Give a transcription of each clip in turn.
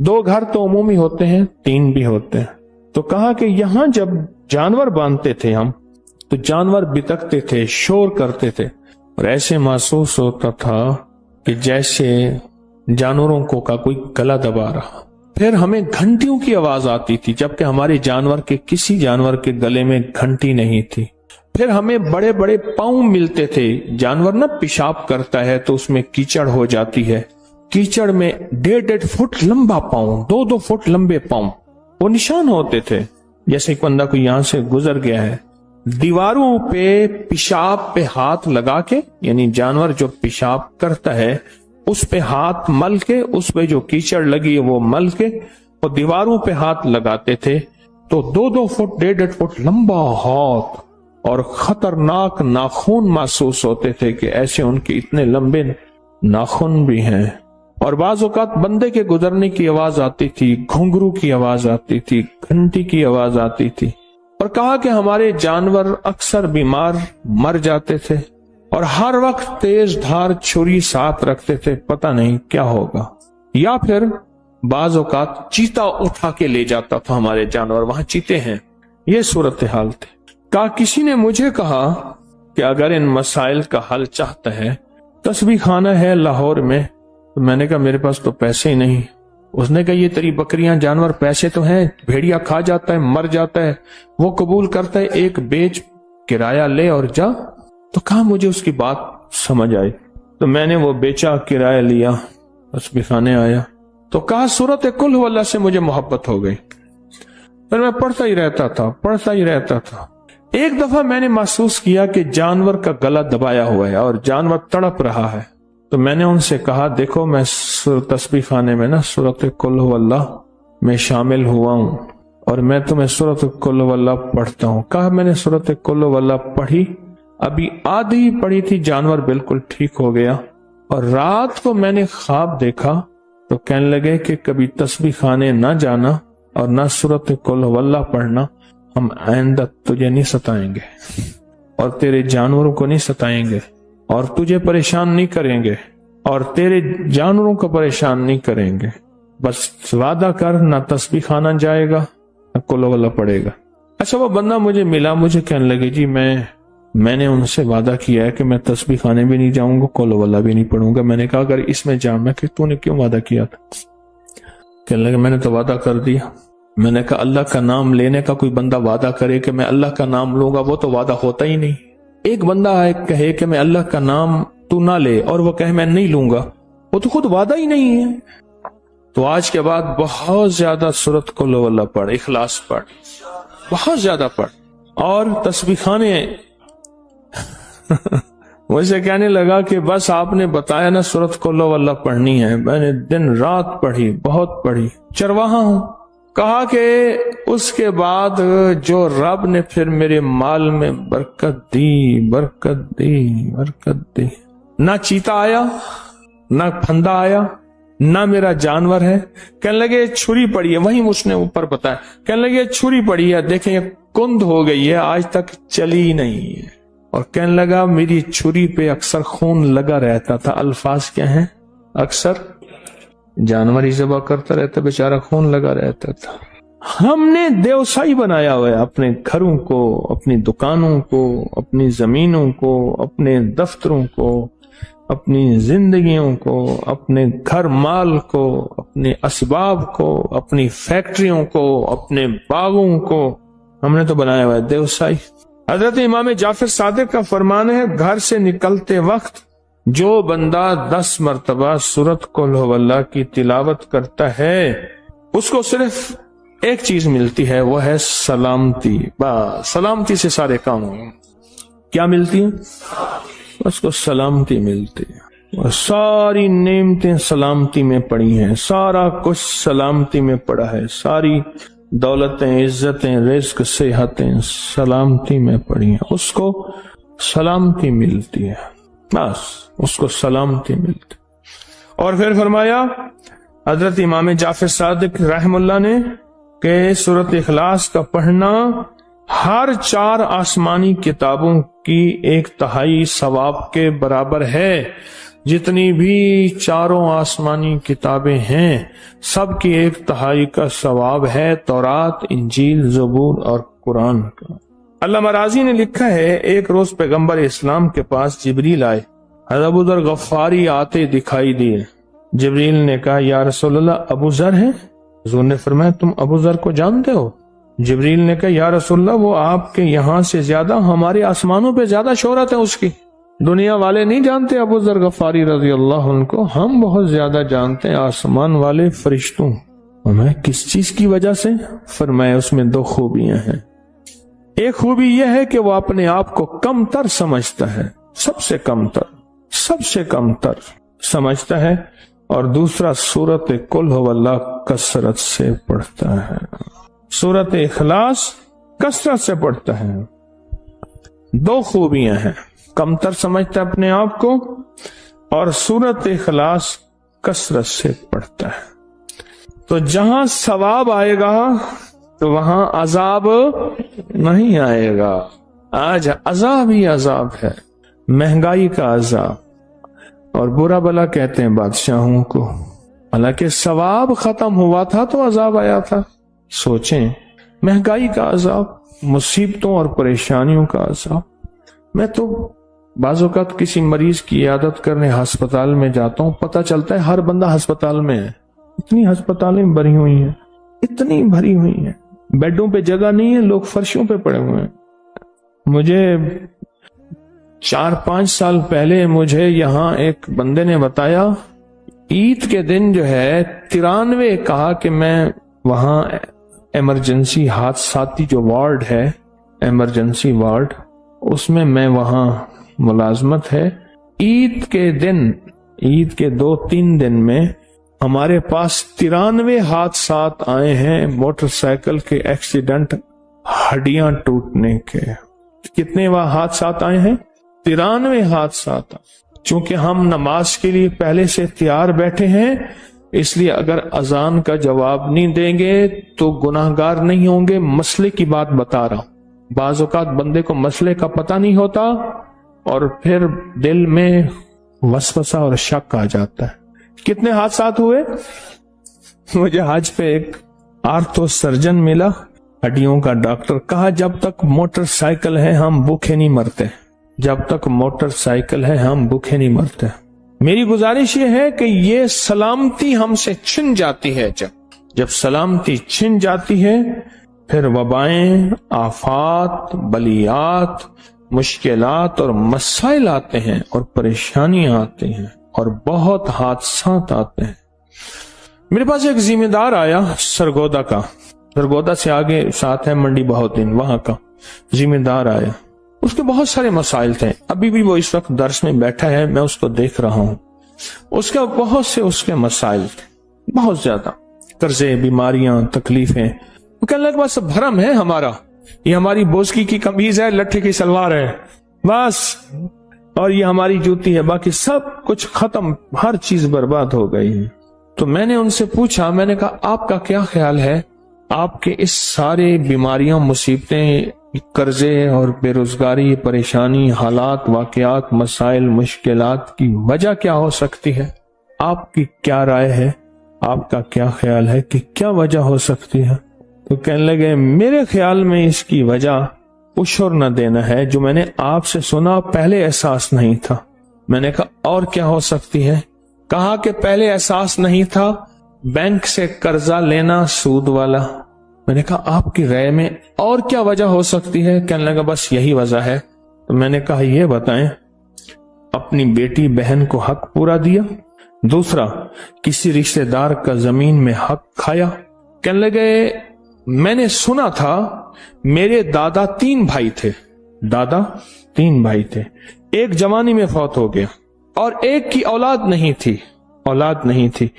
2 घर तो उमूमी होते हैं, 3 भी होते हैं। तो कहा कि यहां जब जानवर बांधते थे हम, तो जानवर बितकते थे, शोर करते थे, और ऐसे महसूस होता था कि जैसे जानवरों को का कोई गला दबा रहा। फिर हमें घंटियों की आवाज आती थी, जबकि हमारे जानवर के किसी जानवर के गले में घंटी नहीं थी। फिर हमें बड़े बड़े पाँव मिलते थे। जानवर ना पेशाब करता है तो उसमें कीचड़ हो जाती है, कीचड़ में 1.5 फुट लंबा पाँव, 2-2 फुट लंबे पाँव, वो निशान होते थे जैसे एक बंदा कोई यहां से गुजर गया है। दीवारों पे पेशाब पे हाथ लगा के, यानी जानवर जो पेशाब करता है उस पे हाथ मल के, उस पे जो कीचड़ लगी है वो मल के, और दीवारों पे हाथ लगाते थे। तो 2-2 फुट 1.5 फुट लंबा हाथ और खतरनाक नाखून महसूस होते थे कि ऐसे उनके इतने लंबे नाखून भी हैं। और बाज़ औक़ात बंदे के गुजरने की आवाज आती थी, घुंघरू की आवाज आती थी, घंटी की आवाज आती थी। और कहा कि हमारे जानवर अक्सर बीमार मर जाते थे और हर वक्त तेज धार छुरी साथ रखते थे, पता नहीं क्या होगा। या फिर बाज़ औक़ात चीता उठा के ले जाता था हमारे जानवर, वहां चीते हैं। ये सूरत हाल थी। कहा किसी ने मुझे कहा कि अगर इन मसाइल का हल चाहता है, तस्बीह खाना है लाहौर में। तो मैंने कहा मेरे पास तो पैसे ही नहीं। उसने कहा ये तेरी बकरियां जानवर पैसे तो हैं, भेड़िया खा जाता है, मर जाता है, वो कबूल करता है, एक बेच किराया ले और जा। तो कहा मुझे उसकी बात समझ आई, तो मैंने वो बेचा, किराया लिया, तस्बीह खाने आया। तो कहा सूरत कुल हुवल्लाह से मुझे मोहब्बत हो गई। फिर मैं पढ़ता ही रहता था। एक दफा मैंने महसूस किया कि जानवर का गला दबाया हुआ है और जानवर तड़प रहा है। तो मैंने उनसे कहा देखो मैं तस्बीह खाने में ना सूरत कुल हुवल्लाह में शामिल हुआ हूं और मैं तुम्हें सूरत कुल हुवल्लाह पढ़ता हूं। कहा मैंने सूरत कुल हुवल्लाह पढ़ी, अभी आधी पढ़ी थी, जानवर बिल्कुल ठीक हो गया। और रात को मैंने ख्वाब देखा तो कहने लगे कि कभी तस्बीह खाने ना जाना और ना सूरत कुल हुवल्लाह पढ़ना, हम आइंदा तुझे नहीं सताएंगे और तेरे जानवरों को नहीं सताएंगे और तुझे परेशान नहीं करेंगे और तेरे जानवरों को परेशान नहीं करेंगे। बस वादा कर, ना तस्बीह खाना जाएगा ना कुल हुवल्लाह पढ़ेगा। अच्छा वो बंदा मुझे मिला, मुझे कहने लगे जी मैंने उनसे वादा किया है कि मैं तस्बीह खाने भी नहीं जाऊंगा, कुल हुवल्लाह भी नहीं पढ़ूंगा। मैंने कहा अगर इसमें जाऊंगा कि तूने क्यों वादा किया था? कहने लगे मैंने तो वादा कर दिया। मैंने कहा अल्लाह का नाम लेने का कोई बंदा वादा करे कि मैं अल्लाह का नाम लूंगा, वो तो वादा होता ही नहीं। एक बंदा है कहे कि मैं अल्लाह का नाम तू ना ले और वो कहे मैं नहीं लूंगा, वो तो खुद वादा ही नहीं है। तो आज के बाद बहुत ज्यादा सूरत कुल हुवल्लाह पढ़, इखलास पढ़, बहुत ज्यादा पढ़। और तस्बीह खाने मुझसे कहने लगा कि बस आपने बताया ना सूरत कुल हुवल्लाह पढ़नी है, मैंने दिन रात पढ़ी, बहुत पढ़ी, चरवाहा हूं। कहा कि उसके बाद जो रब ने फिर मेरे माल में बरकत दी, ना चीता आया, ना फंदा आया, ना मेरा जानवर है। कहने लगे छुरी पड़ी है, वहीं उसने ऊपर बताया, कहने लगे छुरी पड़ी है, देखें कुंद हो गई है, आज तक चली ही नहीं है। और कहने लगा मेरी छुरी पे अक्सर खून लगा रहता था। अल्फाज क्या है? अक्सर जानवर ही ज़बह करता रहता, बेचारा खून लगा रहता था। हमने देवसाई बनाया हुआ है अपने घरों को, अपनी दुकानों को, अपनी जमीनों को, अपने दफ्तरों को, अपनी जिंदगियों को, अपने घर माल को, अपने असबाब को, अपनी फैक्ट्रियों को, अपने बागों को हमने तो बनाया हुआ है देवसाई। हजरत इमाम जाफर सादिक का फरमान है घर से निकलते वक्त जो बंदा 10 मरतबा सूरत कुल हुवल्लाह की तिलावत करता है उसको सिर्फ एक चीज मिलती है, वो है सलामती। बस सलामती से सारे काम होंगे। क्या मिलती है? उसको सलामती मिलती है। और सारी नेमतें सलामती में पड़ी हैं, सारा कुछ सलामती में पड़ा है, सारी दौलतें, इज्जतें, रिज्क, सेहतें सलामती में पड़ी हैं, उसको सलामती मिलती है, बस उसको सलामती मिलती। और फिर फरमाया हजरत इमाम जाफर सादिक रहमुल्लाह ने कि सूरत इखलास का पढ़ना हर 4 आसमानी किताबों की 1/3 सवाब के बराबर है। जितनी भी चारों आसमानी किताबें हैं सब की 1/3 का सवाब है तौरात, इंजील, ज़बूर और कुरान का। अल्लामा राज़ी ने लिखा है, एक रोज पैगंबर इस्लाम के पास जिब्रील आए। हज़रत अबू ज़र गफ़ारी आते दिखाई दिए। जिब्रील ने कहा, या रसूलल्लाह, अबू ज़र है? हुज़ूर ने फरमाया, तुम अबू ज़र को जानते हो? जिब्रील ने कहा, या रसूलल्लाह, वो आपके यहाँ से ज्यादा हमारे आसमानों पे ज्यादा शोहरत है उसकी। दुनिया वाले नहीं जानते अबू ज़र गफ़ारी रज़ी अल्लाह उनको, हम बहुत ज्यादा जानते हैं आसमान वाले फरिश्तों। हमें किस चीज की वजह से? फरमाया, उसमें 2 खूबियां हैं। एक खूबी यह है कि वो अपने आप को कमतर समझता है, सबसे कमतर समझता है, और दूसरा सूरत कुल हुवल्लाह कसरत से पढ़ता है, सूरत इखलास कसरत से पढ़ता है। 2 खूबियां हैं, कमतर समझता है अपने आप को और सूरत इखलास कसरत से पढ़ता है। तो जहां सवाब आएगा तो वहां अजाब नहीं आएगा। आज अजाब ही अजाब है, महंगाई का अजाब, और बुरा भला कहते हैं बादशाहों को। हालांकि सवाब खत्म हुआ था तो अजाब आया था। सोचें, महंगाई का अजाब, मुसीबतों और परेशानियों का अजाब। मैं तो बाज़ औक़ात किसी मरीज की इयादत करने अस्पताल में जाता हूं, पता चलता है हर बंदा अस्पताल में है। इतनी अस्पतालें भरी हुई हैं, इतनी भरी हुई हैं, बेडों पे जगह नहीं है, लोग फर्शों पे पड़े हुए हैं। मुझे 4-5 साल पहले मुझे यहाँ एक बंदे ने बताया, ईद के दिन जो है 93 कहा कि मैं वहां इमरजेंसी हादसाती जो वार्ड है, इमरजेंसी वार्ड, उसमें मैं वहां मुलाजमत है। ईद के दिन, ईद के 2-3 दिन में हमारे पास 93 हादसात आए हैं, मोटरसाइकिल के एक्सीडेंट, हड्डियां टूटने के। कितने हादसात आए हैं? 93 हादसात। चूंकि हम नमाज के लिए पहले से तैयार बैठे हैं, इसलिए अगर अजान का जवाब नहीं देंगे तो गुनाहगार नहीं होंगे। मसले की बात बता रहा हूं। बाज़ औक़ात बंदे को मसले का पता नहीं होता और फिर दिल में वसवसा और शक आ जाता है। कितने हादसात हुए? मुझे हज पे एक आर्थो सर्जन मिला, हड्डियों का डॉक्टर। कहा, जब तक मोटरसाइकिल है हम भूखे नहीं मरते, जब तक मोटरसाइकिल है हम भूखे नहीं मरते। मेरी गुजारिश ये है कि ये सलामती हमसे छिन जाती है। जब सलामती छिन जाती है फिर वबाएं, आफात, बलियात, मुश्किलात और मसाइल आते हैं और परेशानियां आती हैं और बहुत हादसात आते हैं। मेरे पास एक जिम्मेदार आया सरगोदा का, सरगोदा से आगे साथ है मंडी बहुद्दीन, वहां का जिम्मेदार आया। उसके बहुत सारे मसाइल थे, अभी भी वो इस वक्त दर्स में बैठा है, मैं उसको देख रहा हूं। उसका बहुत से उसके मसाइल थे, बहुत ज्यादा, कर्जे, बीमारियां, तकलीफें। वो कहने लगा, बस भरम है हमारा, ये हमारी बोसकी की कमीज है, लट्ठे की सलवार है बस, और ये हमारी जूती है, बाकी सब कुछ खत्म, हर चीज बर्बाद हो गई है। तो मैंने उनसे पूछा, मैंने कहा, आपका क्या ख्याल है, आपके इस सारे बीमारियां, मुसीबतें, कर्जे और बेरोजगारी, परेशानी, हालात, वाकयात, मसाइल, मुश्किलात की वजह क्या हो सकती है? आपकी क्या राय है, आपका क्या ख्याल है कि क्या वजह हो सकती है? तो कहने लगे, मेरे ख्याल में इसकी वजह उशर न देना है, जो मैंने आपसे सुना पहले एहसास नहीं था। मैंने कहा, और क्या हो सकती है? कहा कि पहले एहसास नहीं था बैंक से कर्जा लेना सूद वाला। मैंने कहा, आपकी राय में और क्या वजह हो सकती है? कहने लगा, बस यही वजह है। तो मैंने कहा, ये बताएं, अपनी बेटी बहन को हक पूरा दिया, दूसरा किसी रिश्तेदार का जमीन में हक खाया। कहने लगे, मैंने सुना था मेरे दादा 3 भाई थे, दादा 3 भाई थे, एक जवानी में फौत हो गया और एक की औलाद नहीं थी,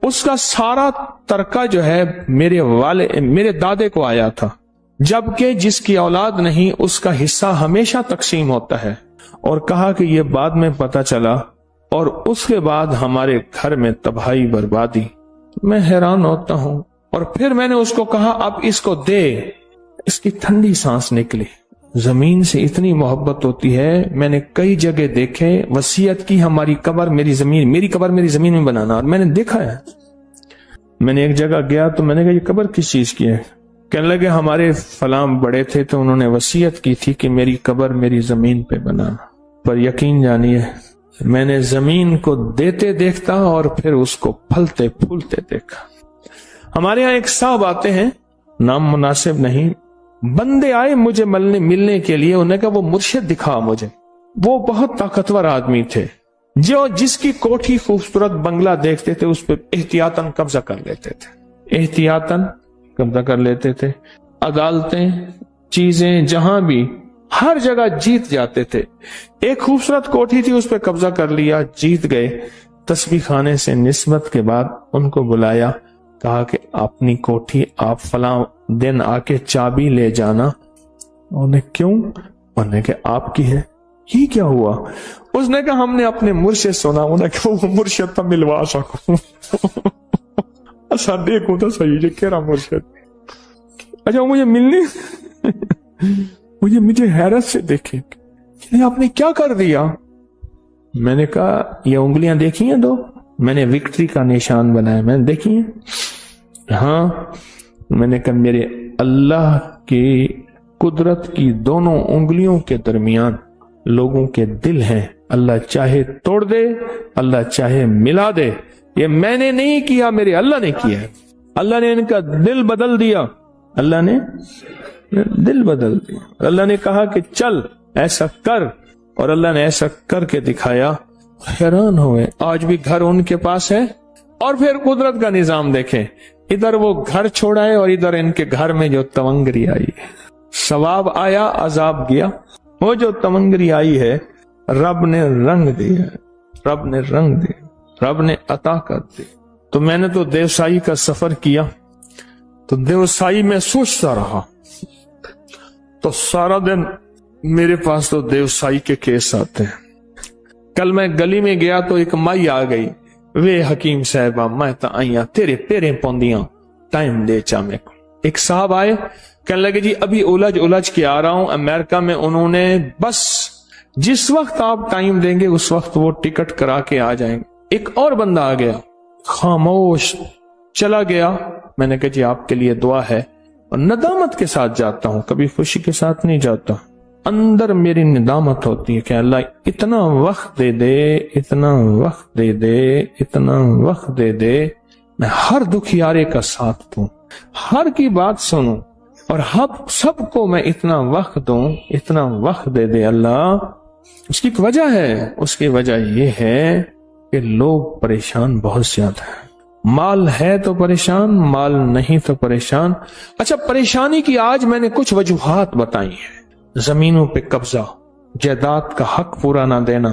उसका सारा तरका जो है मेरे दादे को आया था, जबकि जिसकी औलाद नहीं उसका हिस्सा हमेशा तकसीम होता है। और कहा कि ये बाद में पता चला और उसके बाद हमारे घर में तबाही बर्बादी। मैं हैरान होता हूँ। और फिर मैंने उसको कहा, अब इसको दे। इसकी ठंडी सांस निकली, زمین سے اتنی محبت ہوتی ہے. میں نے کئی جگہ دیکھے وصیت کی ہماری قبر میری زمین، میری قبر میری زمین میں بنانا، اور میں نے دیکھا ہے. میں نے ایک جگہ گیا تو میں نے کہا یہ قبر کس چیز کی ہے؟ کہنے لگے ہمارے فلاں بڑے تھے تو انہوں نے وصیت کی تھی کہ میری قبر میری زمین پہ بنانا. پر یقین جانیے میں نے زمین کو دیتے دیکھتا اور پھر اس کو پھلتے پھولتے دیکھا. ہمارے ہاں ایک صاحب آتے ہیں، نام مناسب نہیں، بندے آئے مجھے ملنے کے لیے. انہوں نے کہا وہ مرشد دکھا مجھے. وہ بہت طاقتور آدمی تھے، جو جس کی کوٹھی خوبصورت بنگلہ دیکھتے تھے اس پہ احتیاطاً قبضہ کر لیتے تھے، احتیاطاً قبضہ کر لیتے تھے. عدالتیں، چیزیں، جہاں بھی ہر جگہ جیت جاتے تھے. ایک خوبصورت کوٹھی تھی اس پہ قبضہ کر لیا، جیت گئے. تسبیح خانے سے نسبت کے بعد ان کو بلایا، کہا کہ اپنی کوٹھی آپ فلاں دن آ کے چابی لے جانا. انہوں نے کیوں؟ انہوں نے کہا آپ کی ہے. یہ کیا ہوا؟ اس نے کہا ہم نے اپنے مرشد سنا. انہوں نے کہا وہ مرشد تو ملوا سکوں. اچھا دیکھوں تو صحیح یہ کہہ رہا مرشد. اچھا مجھے ملنی مجھے حیرت سے دیکھے کہ آپ نے کیا کر دیا. میں نے کہا یہ انگلیاں دیکھی ہیں دو، میں نے وکٹری کا نشان بنایا، میں نے دیکھی ہیں. ہاں. میں نے کہا میرے اللہ کی قدرت کی دونوں انگلیوں کے درمیان لوگوں کے دل ہیں. اللہ چاہے توڑ دے، اللہ چاہے ملا دے. یہ میں نے نہیں کیا، میرے اللہ نے کیا ہے. اللہ نے ان کا دل بدل دیا، اللہ نے دل بدل دیا. اللہ نے کہا کہ چل ایسا کر، اور اللہ نے ایسا کر کے دکھایا. حیران ہوئے. آج بھی گھر ان کے پاس ہے. اور پھر قدرت کا نظام دیکھیں، ادھر وہ گھر چھوڑا ہے اور ادھر ان کے گھر میں جو تونگری آئی ہے. ثواب آیا، عذاب گیا. وہ جو تونگری آئی ہے رب نے رنگ دیا، رب نے رنگ دیا، رب نے عطا کر دی. تو میں نے تو دیوسائی کا سفر کیا تو دیوسائی میں سوچتا رہا، تو سارا دن میرے پاس تو دیوسائی کے کیس آتے ہیں. کل میں گلی میں گیا تو ایک مائی آ گئی، وے حکیم صاحبہ میں تا آئیاں تیرے پیریں پوندیاں ٹائم دے چا میں کو. ایک صاحب آئے کہنے لگے جی ابھی الجھ کے آ رہا ہوں امریکہ میں. انہوں نے بس جس وقت آپ ٹائم دیں گے اس وقت وہ ٹکٹ کرا کے آ جائیں گے. ایک اور بندہ آ گیا، خاموش چلا گیا. میں نے کہا جی آپ کے لیے دعا ہے. اور ندامت کے ساتھ جاتا ہوں، کبھی خوشی کے ساتھ نہیں جاتا. اندر میری ندامت ہوتی ہے کہ اللہ اتنا وقت دے دے، اتنا وقت دے دے، اتنا وقت دے دے، میں ہر دکھیارے کا ساتھ دوں، ہر کی بات سنوں، اور سب کو میں اتنا وقت دوں، اتنا وقت دے دے اللہ. اس کی ایک وجہ ہے، اس کی وجہ یہ ہے کہ لوگ پریشان بہت زیادہ ہیں. مال ہے تو پریشان، مال نہیں تو پریشان. اچھا پریشانی کی آج میں نے کچھ وجوہات بتائی ہیں. زمینوں پہ قبضہ، جائیداد کا حق پورا نہ دینا،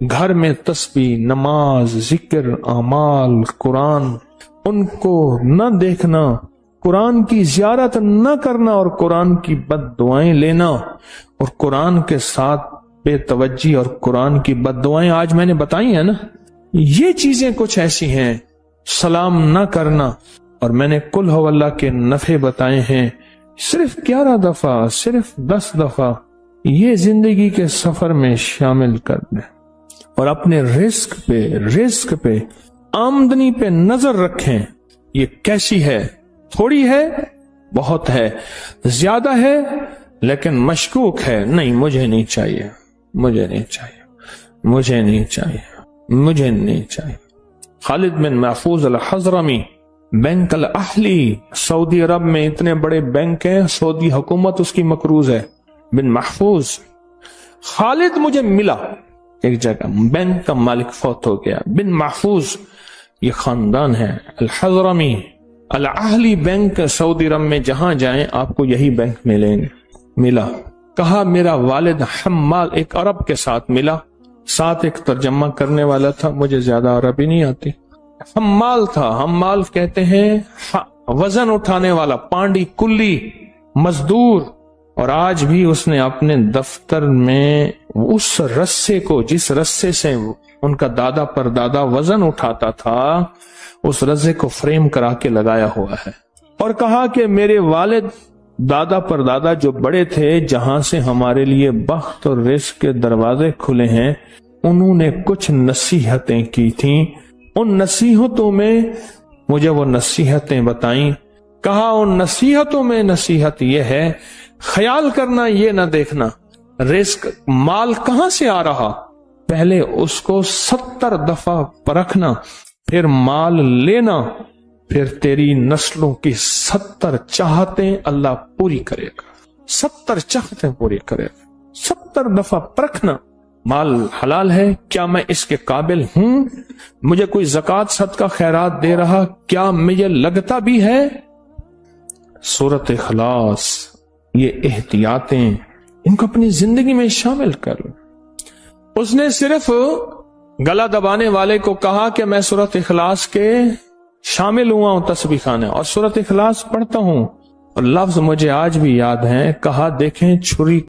گھر میں تسبیح، نماز، ذکر، اعمال، قرآن ان کو نہ دیکھنا، قرآن کی زیارت نہ کرنا اور قرآن کی بد دعائیں لینا، اور قرآن کے ساتھ بے توجہی اور قرآن کی بد دعائیں آج میں نے بتائی ہیں نا. یہ چیزیں کچھ ایسی ہیں. سلام نہ کرنا، اور میں نے قل ہو اللہ کے نفع بتائے ہیں صرف 11 دفعہ، صرف 10 دفعہ. یہ زندگی کے سفر میں شامل کر دیں، اور اپنے رزق پہ آمدنی پہ نظر رکھیں. یہ کیسی ہے؟ تھوڑی ہے، بہت ہے، زیادہ ہے، لیکن مشکوک ہے. نہیں مجھے نہیں چاہیے، مجھے نہیں چاہیے، مجھے نہیں چاہیے، مجھے نہیں چاہیے. خالد بن محفوظ الحضرمی، بینک الاہلی، سعودی عرب میں اتنے بڑے بینک ہیں، سعودی حکومت اس کی مقروض ہے. بن محفوظ خالد مجھے ملا ایک جگہ، بینک کا مالک فوت ہو گیا. بن محفوظ یہ خاندان ہے، الحضرمی الاہلی بینک سعودی عرب میں جہاں جائیں آپ کو یہی بینک ملیں گے. ملا، کہا میرا والد حمال، ایک عرب کے ساتھ ملا، ساتھ ایک ترجمہ کرنے والا تھا، مجھے زیادہ عربی نہیں آتی. حمال تھا، حمال کہتے ہیں وزن اٹھانے والا، پانڈی کلی مزدور. اور آج بھی اس نے اپنے دفتر میں اس رسے کو، جس رسے سے ان کا دادا پر دادا وزن اٹھاتا تھا، اس رسے کو فریم کرا کے لگایا ہوا ہے. اور کہا کہ میرے والد دادا پر دادا جو بڑے تھے، جہاں سے ہمارے لیے بخت اور رزق کے دروازے کھلے ہیں، انہوں نے کچھ نصیحتیں کی تھیں، ان نصیحتوں میں مجھے وہ نصیحتیں بتائیں۔ کہا ان نصیحتوں میں نصیحت یہ ہے، خیال کرنا، یہ نہ دیکھنا رزق مال کہاں سے آ رہا، پہلے اس کو 70 دفعہ پرکھنا، پھر مال لینا، پھر تیری نسلوں کی 70 چاہتیں اللہ پوری کرے گا، 70 چاہتیں پوری کرے گا، 70 دفعہ پرکھنا۔ مال حلال ہے، کیا میں اس کے قابل ہوں؟ مجھے کوئی زکوٰۃ صدقہ خیرات دے رہا، کیا مجھے لگتا بھی ہے؟ سورۃ اخلاص، یہ احتیاطیں، ان کو اپنی زندگی میں شامل کر لو۔ اس نے صرف گلا دبانے والے کو کہا کہ میں سورۃ اخلاص کے شامل ہوا ہوں تسبیح خانے، اور سورۃ اخلاص پڑھتا ہوں، اور لفظ مجھے آج بھی یاد ہیں، کہا دیکھیں چھری